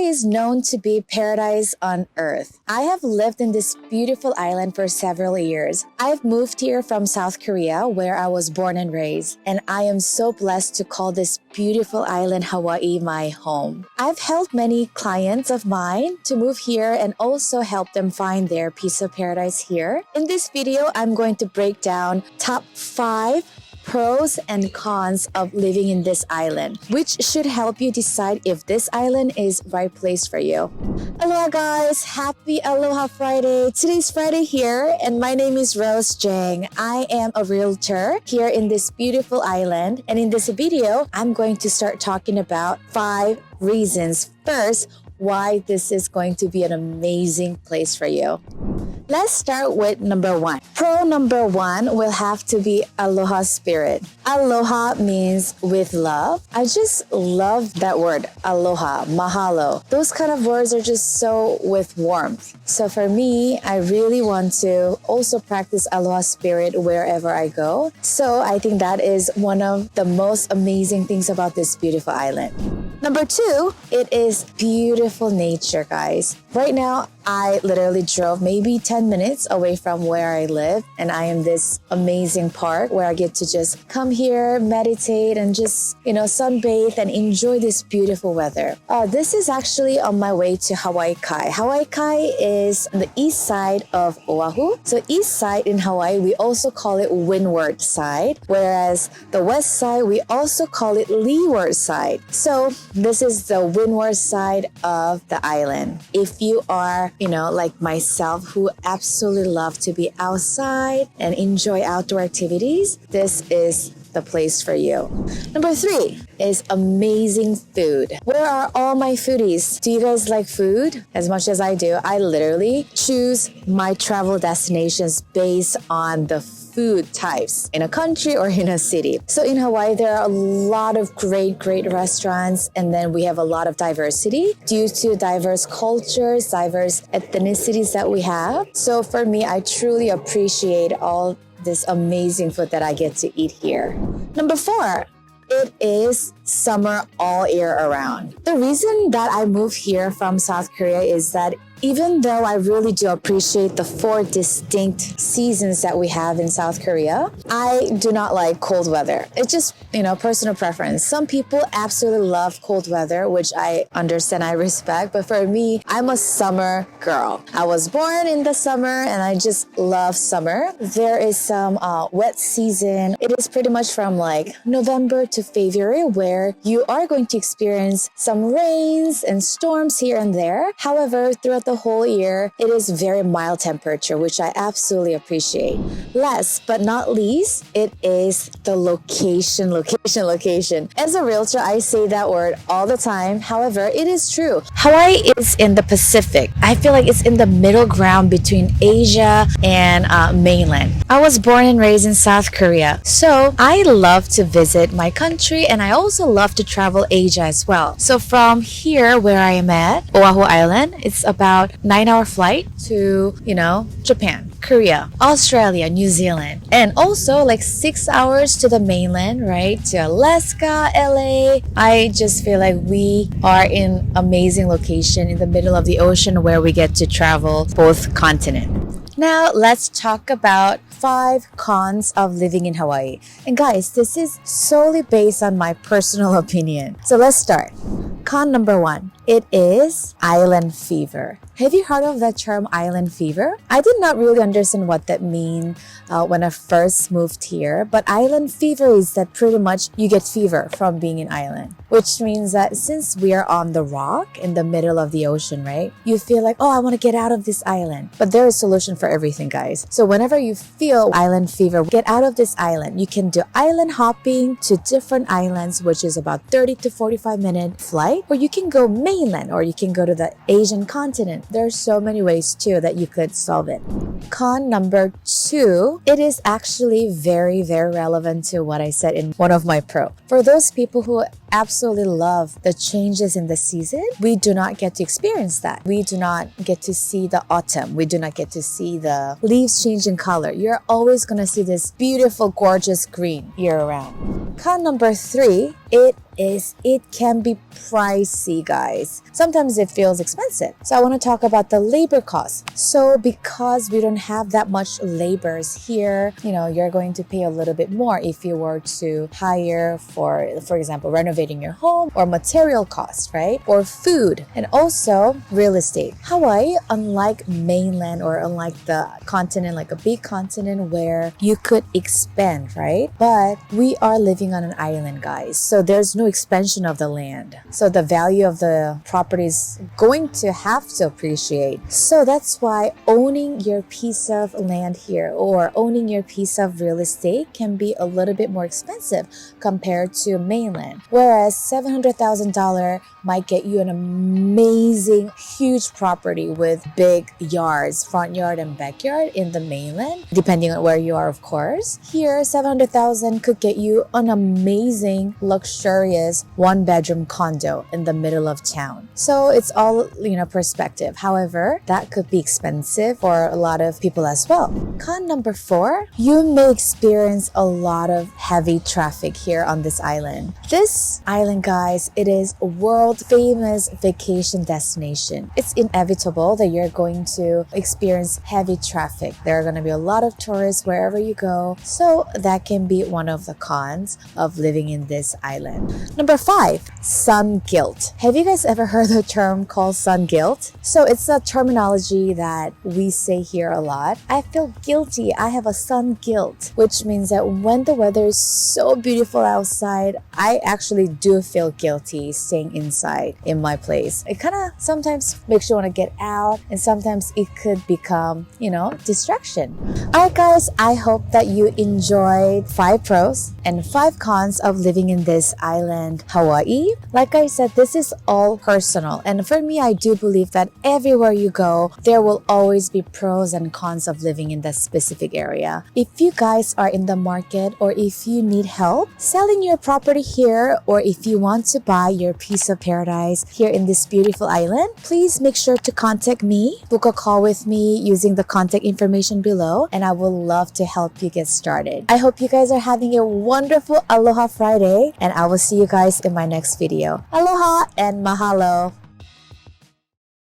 Hawaii is known to be paradise on earth. I have lived in this beautiful island for several years. I've moved here from South Korea, where I was born and raised, and I am so blessed to call this beautiful island Hawaii my home. I've helped many clients of mine to move here and also help them find their piece of paradise here. In this video, I'm going to break down top 5 pros and cons of living in this island, which should help you decide if this island is the right place for you. Aloha guys, happy Aloha Friday. Today's Friday here and my name is Rose Jang. I am a realtor here in this beautiful island, and in this video, I'm going to start talking about 5 reasons. First, why this is going to be an amazing place for you. Let's start with number 1. Pro number 1 will have to be Aloha Spirit. Aloha means with love. I just love that word, aloha, mahalo. Those kind of words are just so with warmth. So for me, I really want to also practice Aloha Spirit wherever I go. So I think that is one of the most amazing things about this beautiful island. Number 2, it is beautiful nature, guys. Right now, I literally drove maybe 10 minutes away from where I live, and I am this amazing park where I get to just come here, meditate, and just, sunbathe and enjoy this beautiful weather. This is actually on my way to Hawaii Kai. Hawaii Kai is on the east side of Oahu. So east side in Hawaii, we also call it windward side, whereas the west side, we also call it leeward side. So this is the windward side of the island. If you are, like myself, who absolutely love to be outside and enjoy outdoor activities, this is the place for you. Number 3 is amazing food. Where are all my foodies? Do you guys like food as much as I do? I literally choose my travel destinations based on the food types in a country or in a city. So in Hawaii, there are a lot of great restaurants, and then we have a lot of diversity due to diverse cultures, diverse ethnicities that we have. So for me, I truly appreciate all this amazing food that I get to eat here. Number 4, it is summer all year around. The reason that I moved here from South Korea is that even though I really do appreciate the 4 distinct seasons that we have in South Korea, I do not like cold weather. It's just, personal preference. Some people absolutely love cold weather, which I understand, I respect. But for me, I'm a summer girl. I was born in the summer and I just love summer. There is some wet season. It is pretty much from like November to February, where you are going to experience some rains and storms here and there. However, throughout the whole year, it is very mild temperature, which I absolutely appreciate. Last but not least, it is the location. As a realtor, I say that word all the time. However, it is true. Hawaii is in the Pacific. I feel like it's in the middle ground between Asia and mainland. I was born and raised in South Korea, so I love to visit my country, and I also love to travel Asia as well. So from here, where I am at, Oahu Island, it's about 9-hour flight to, Japan, Korea, Australia, New Zealand, and also like 6 hours to the mainland, right? To Alaska, LA. I just feel like we are in amazing location in the middle of the ocean where we get to travel both continents. Now, let's talk about 5 cons of living in Hawaii. And guys, this is solely based on my personal opinion. So let's start. Con number 1, it is island fever. Have you heard of that term, island fever? I did not really understand what that means when I first moved here, but island fever is that pretty much you get fever from being in island, which means that since we are on the rock in the middle of the ocean, right? You feel like, I want to get out of this island. But there is a solution for everything, guys. So whenever you feel island fever, get out of this island. You can do island hopping to different islands, which is about 30 to 45-minute flight, or you can go mainland, or you can go to the Asian continent. There are so many ways too that you could solve it. Con number 2, it is actually very relevant to what I said in one of my pro. For those people who absolutely love the changes in the season, we do not get to experience that. We do not get to see the autumn. We do not get to see the leaves change in color. You're always going to see this beautiful, gorgeous green year round. Con number 3, it is it can be pricey, guys. Sometimes it feels expensive. So I want to talk about the labor costs. So because we don't have that much labors here, you're going to pay a little bit more if you were to hire for example, renovating your home, or material costs, right? Or food, and also real estate. Hawaii, unlike mainland or unlike the continent, like a big continent where you could expand, right? But we are living on an island, guys. So there's no expansion of the land. So the value of the property is going to have to appreciate. So that's why owning your piece of land here or owning your piece of real estate can be a little bit more expensive compared to mainland. Whereas $700,000 might get you an amazing, huge property with big yards, front yard and backyard in the mainland, depending on where you are, of course. Here, $700,000 could get you an amazing, luxurious one-bedroom condo in the middle of town. So it's all, perspective. However, that could be expensive for a lot of people as well. Con number 4, you may experience a lot of heavy traffic here on this island. This island, guys, it is a world-famous vacation destination. It's inevitable that you're going to experience heavy traffic. There are going to be a lot of tourists wherever you go. So that can be one of the cons of living in this island. Number 5, sun guilt. Have you guys ever heard the term called sun guilt? So it's a terminology that we say here a lot. I feel guilty. I have a sun guilt, which means that when the weather is so beautiful outside, I actually do feel guilty staying inside in my place. It kind of sometimes makes you want to get out, and sometimes it could become, distraction. Alright, guys, I hope that you enjoyed 5 pros and 5 cons of living in this island, Hawaii. Like I said, this is all personal, and for me, I do believe that everywhere you go, there will always be pros and cons of living in that specific area. If you guys are in the market, or if you need help selling your property here, or if you want to buy your piece of paradise here in this beautiful island, please make sure to contact me, book a call with me using the contact information below, and I will love to help you get started. I hope you guys are having a wonderful Aloha Friday, and I will see you guys in my next video. Aloha and mahalo!